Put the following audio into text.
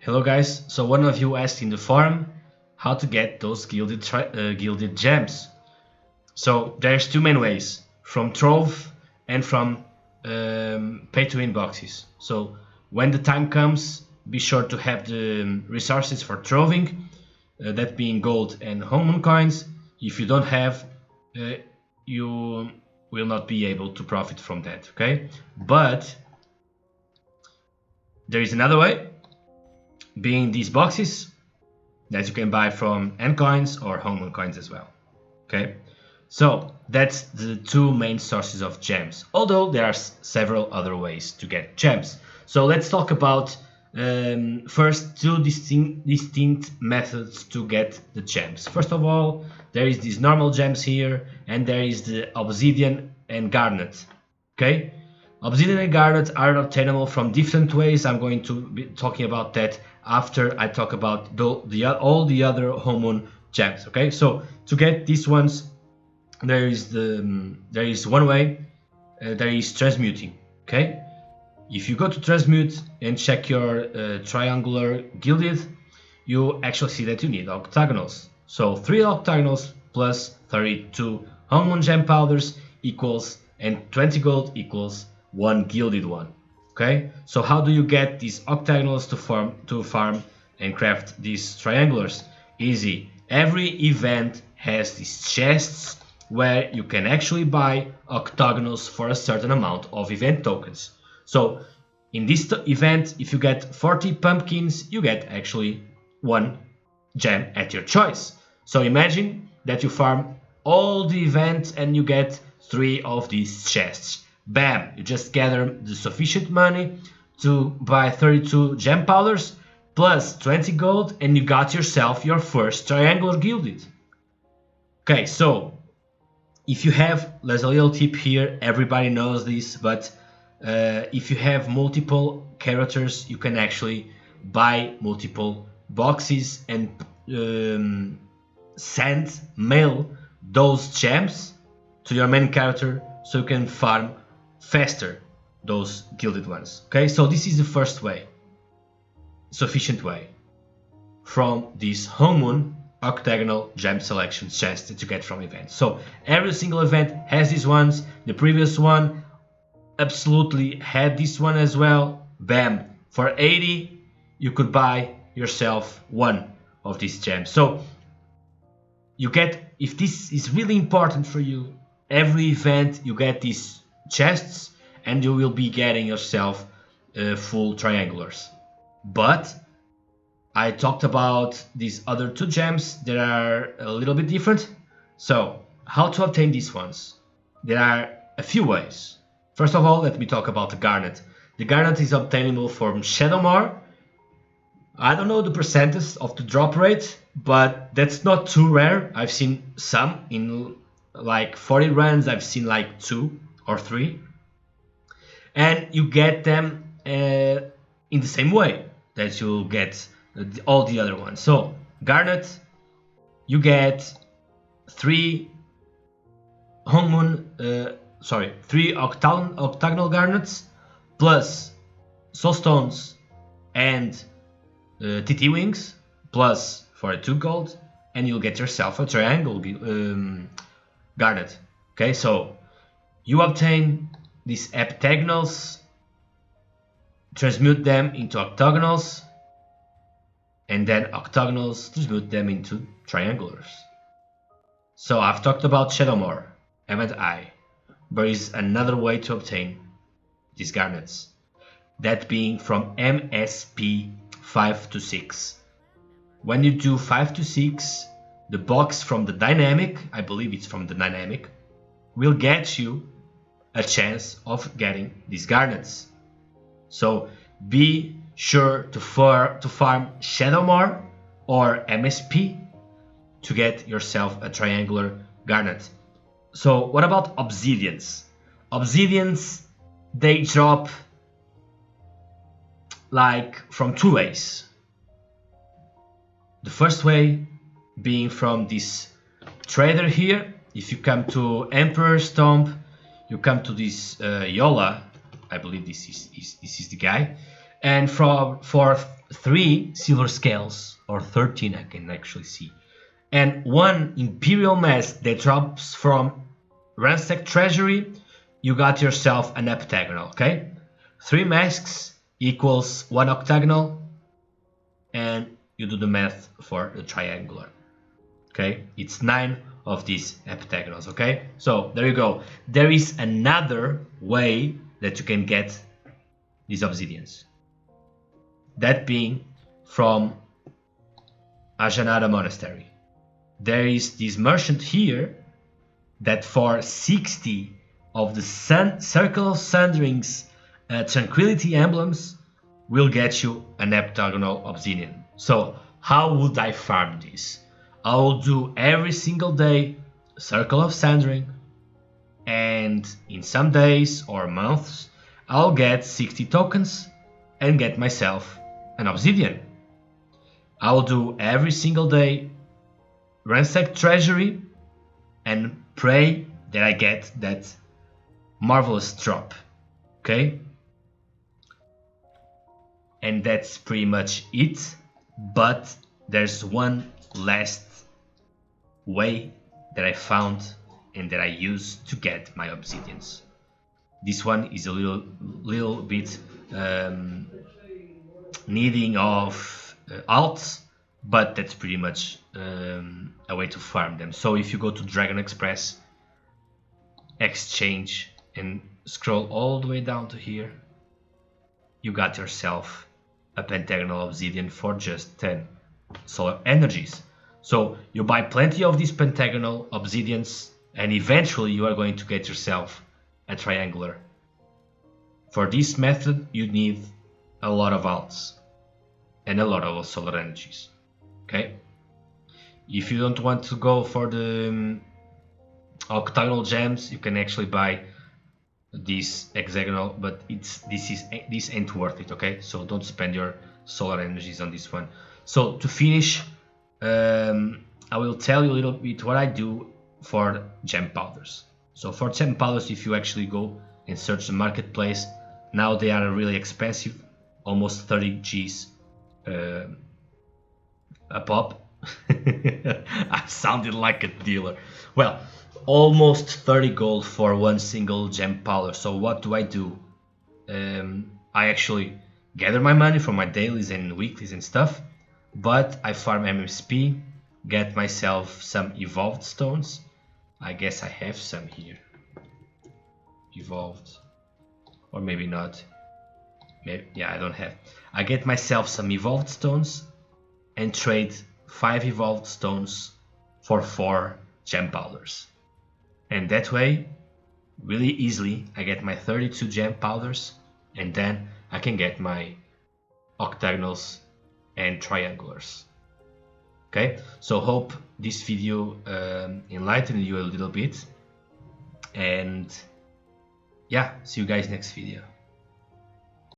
Hello guys, so one of you asked in the forum how to get those gilded gems. So there's two main ways, from Trove and from pay to win boxes. So when the time comes, be sure to have the resources for troving, that being gold and Homemoon coins. If you don't have, you will not be able to profit from that, okay? But there is another way, being these boxes that you can buy from N coins or Homemoon coins as well. Okay, so that's the two main sources of gems, although there are several other ways to get gems. So let's talk about first two distinct methods to get the gems. First of all, there is these normal gems here, and there is the obsidian and garnet. Okay, obsidian and garnet are obtainable from different ways. I'm going to be talking about that after I talk about all the other Homemoon gems. Okay, so to get these ones, there is one way. There is transmuting. Okay, if you go to transmute and check your triangular gilded, you actually see that you need octagonals. So 3 octagonals plus 32 Homemoon gem powders equals, and 20 gold equals 1 gilded one. Okay, so how do you get these octagonals to farm and craft these triangulars? Easy. Every event has these chests where you can actually buy octagonals for a certain amount of event tokens. So in this event, if you get 40 pumpkins, you get actually 1 gem at your choice. So imagine that you farm all the events and you get 3 of these chests. Bam! You just gather the sufficient money to buy 32 gem powders plus 20 gold, and you got yourself your first triangular gilded. Okay, so if you have, there's a little tip here, everybody knows this, but if you have multiple characters, you can actually buy multiple boxes and mail those gems to your main character so you can farm faster those gilded ones. Okay, so this is the first way, sufficient way, from this Homemoon octagonal gem selection chest that you get from events. So every single event has these ones. The previous one absolutely had this one as well. Bam! For 80 you could buy yourself 1 of these gems. So you get, if this is really important for you, every event you get these chests and you will be getting yourself full triangulars. But I talked about these other 2 gems that are a little bit different. So how to obtain these ones? There are a few ways. First of all, let me talk about the garnet. The garnet is obtainable from Shadowmoor. I don't know the percentage of the drop rate, but that's not too rare. I've seen some in like 40 runs, I've seen like 2 or 3. And you get them in the same way that you'll get all the other ones. So garnet, you get 3 octagonal garnets plus soulstones and TT wings plus 42 gold, and you'll get yourself a triangle garnet. Okay, so you obtain these heptagonals, transmute them into octagonals, and then octagonals transmute them into triangulars. So I've talked about Shadowmoor, haven't I? There is another way to obtain these garnets, that being from MSP 5 to 6. When you do 5 to 6, the box from the dynamic, I believe it's from the dynamic, will get you a chance of getting these garnets. So be sure to farm Shadowmoor or MSP to get yourself a triangular garnet. So what about obsidians? Obsidians, they drop like from 2 ways. The first way being from this trader here. If you come to Emperor's Tomb, you come to this Yola, I believe this is the guy, and for 3 silver scales, or 13 I can actually see, and 1 imperial mask that drops from ransack treasury, you got yourself an heptagonal. Okay, 3 masks equals 1 octagonal, and you do the math for the triangular. Okay, it's 9 of these heptagonals. Okay, so there you go. There is another way that you can get these obsidians, that being from Ajanada Monastery. There is this merchant here that for 60 of the Circle of Sundering's Tranquility emblems will get you an heptagonal obsidian. So how would I farm this? I will do every single day Circle of Sundering, and in some days or months I'll get 60 tokens and get myself an obsidian. I will do every single day ransack treasury and pray that I get that marvelous drop. Okay, and that's pretty much it. But there's one last way that I found and that I use to get my obsidians. This one is a little bit needing of alts, but that's pretty much a way to farm them. So if you go to Dragon Express, exchange, and scroll all the way down to here, you got yourself a pentagonal obsidian for just 10 solar energies. So you buy plenty of these pentagonal obsidians, and eventually you are going to get yourself a triangular. For this method you need a lot of alts and a lot of solar energies. Okay, if you don't want to go for the octagonal gems, you can actually buy this hexagonal, but this ain't worth it. Okay, so don't spend your solar energies on this one. So to finish, I will tell you a little bit what I do for gem powders. So for gem powders, if you actually go and search the marketplace, now they are really expensive, almost 30 G's a pop. I sounded like a dealer. Well, almost 30 gold for one single gem powder. So what do? I actually gather my money from my dailies and weeklies and stuff, but I farm MSP, get myself some evolved stones. I guess I have some here. Evolved, or maybe not. Maybe, yeah, I don't have. I get myself some evolved stones and trade 5 evolved stones for 4 gem powders. And that way, really easily, I get my 32 gem powders, and then I can get my octagonals and triangulars. Okay, so hope this video enlightened you a little bit, and yeah, see you guys next video.